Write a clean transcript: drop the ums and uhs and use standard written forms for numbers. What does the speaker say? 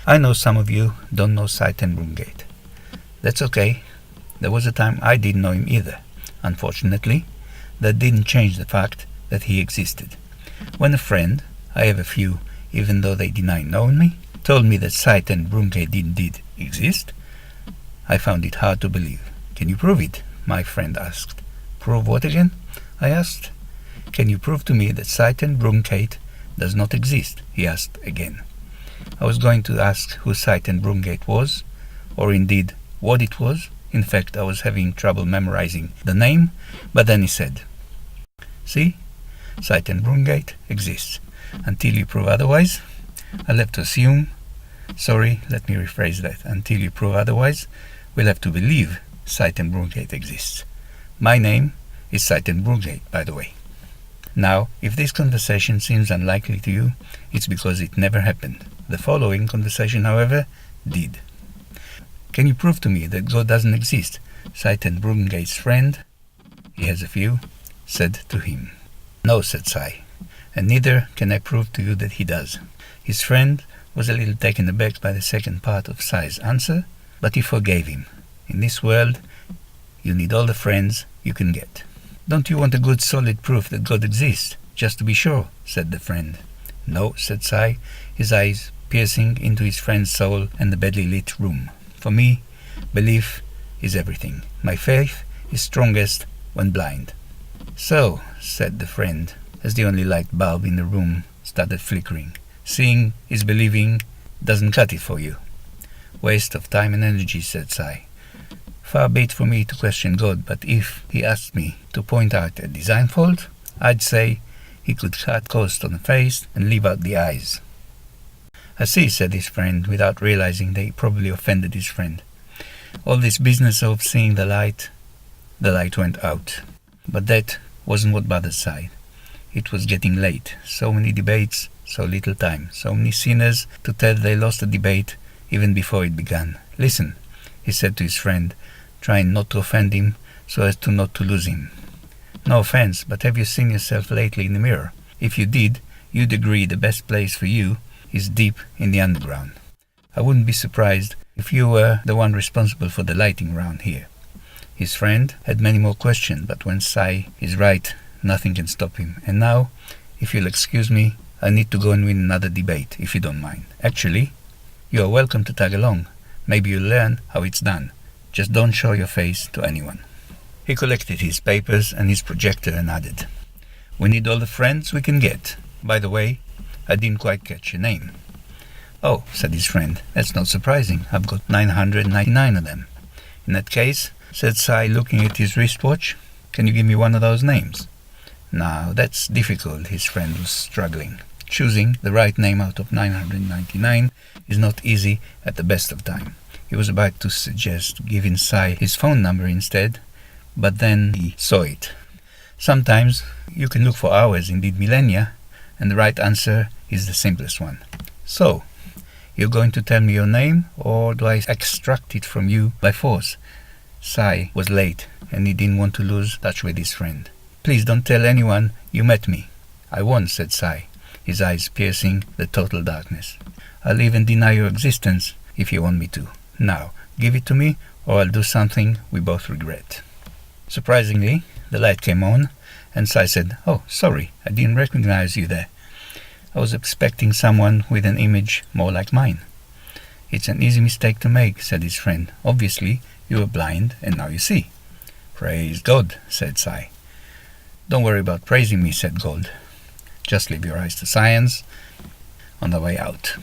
I know some of you don't know Sight and Bruggenate. That's okay. There was a time I didn't know him either. Unfortunately, that didn't change the fact that he existed. When a friend, I have a few even though they deny knowing me, told me that Sight and Bruggenate indeed exist, I found it hard to believe. Can you prove it? My friend asked. Prove what again? I asked. Can you prove to me that Sight and Bruggenate does not exist? He asked again. I was going to ask who Sight and Bruggenate was, or indeed what it was. In fact, I was having trouble memorizing the name, but then he said, see, Sight and Bruggenate exists. Until you prove otherwise, I'll have to assume, let me rephrase that. Until you prove otherwise, we'll have to believe Sight and Bruggenate exists. My name is Sight and Bruggenate, by the way. Now, if this conversation seems unlikely to you, it's because it never happened. The following conversation, however, did. Can you prove to me that God doesn't exist? Sight and Bruggenate's friend, he has a few, said to him. No, said Sai, and neither can I prove to you that he does. His friend was a little taken aback by the second part of Sai's answer, but he forgave him. In this world, you need all the friends you can get. Don't you want a good solid proof that God exists, just to be sure? Said the friend. No, said Sai, his eyes piercing into his friend's soul and the badly lit room. For me, belief is everything. My faith is strongest when blind. So, said the friend, as the only light bulb in the room started flickering, seeing is believing doesn't cut it for you. Waste of time and energy, said Sai. Far be it for me to question God, but if he asked me to point out a design fault, I'd say he could cut cost on the face and leave out the eyes. I see, said his friend, without realizing they probably offended his friend. All this business of seeing the light went out. But that wasn't what bothered Sai. It was getting late. So many debates, so little time. So many sinners to tell they lost a debate even before it began. Listen, he said to his friend, trying not to offend him so as to not to lose him. No offense, but have you seen yourself lately in the mirror? If you did, you'd agree the best place for you is deep in the underground. I wouldn't be surprised if you were the one responsible for the lighting around here. His friend had many more questions, but when Sai is right, nothing can stop him. And now, if you'll excuse me, I need to go and win another debate, if you don't mind. Actually, you are welcome to tag along. Maybe you'll learn how it's done. Just don't show your face to anyone. He collected his papers and his projector and added, we need all the friends we can get. By the way, I didn't quite catch your name. Oh, said his friend, that's not surprising. I've got 999 of them. In that case, said Sai, looking at his wristwatch, can you give me one of those names? Now, that's difficult, his friend was struggling. Choosing the right name out of 999 is not easy at the best of time. He was about to suggest giving Sai his phone number instead, but then he saw it. Sometimes you can look for hours, indeed millennia, and the right answer is the simplest one. So, you're going to tell me your name, or do I extract it from you by force? Sai was late, and he didn't want to lose touch with his friend. Please don't tell anyone you met me. I won't, said Sai, his eyes piercing the total darkness. I'll even deny your existence if you want me to. Now, give it to me, or I'll do something we both regret. Surprisingly, the light came on, and Sai said, oh, sorry, I didn't recognize you there. I was expecting someone with an image more like mine. It's an easy mistake to make, said his friend. Obviously, you were blind, and now you see. Praise God, said Sai. Don't worry about praising me, said God. Just leave your eyes to science on the way out.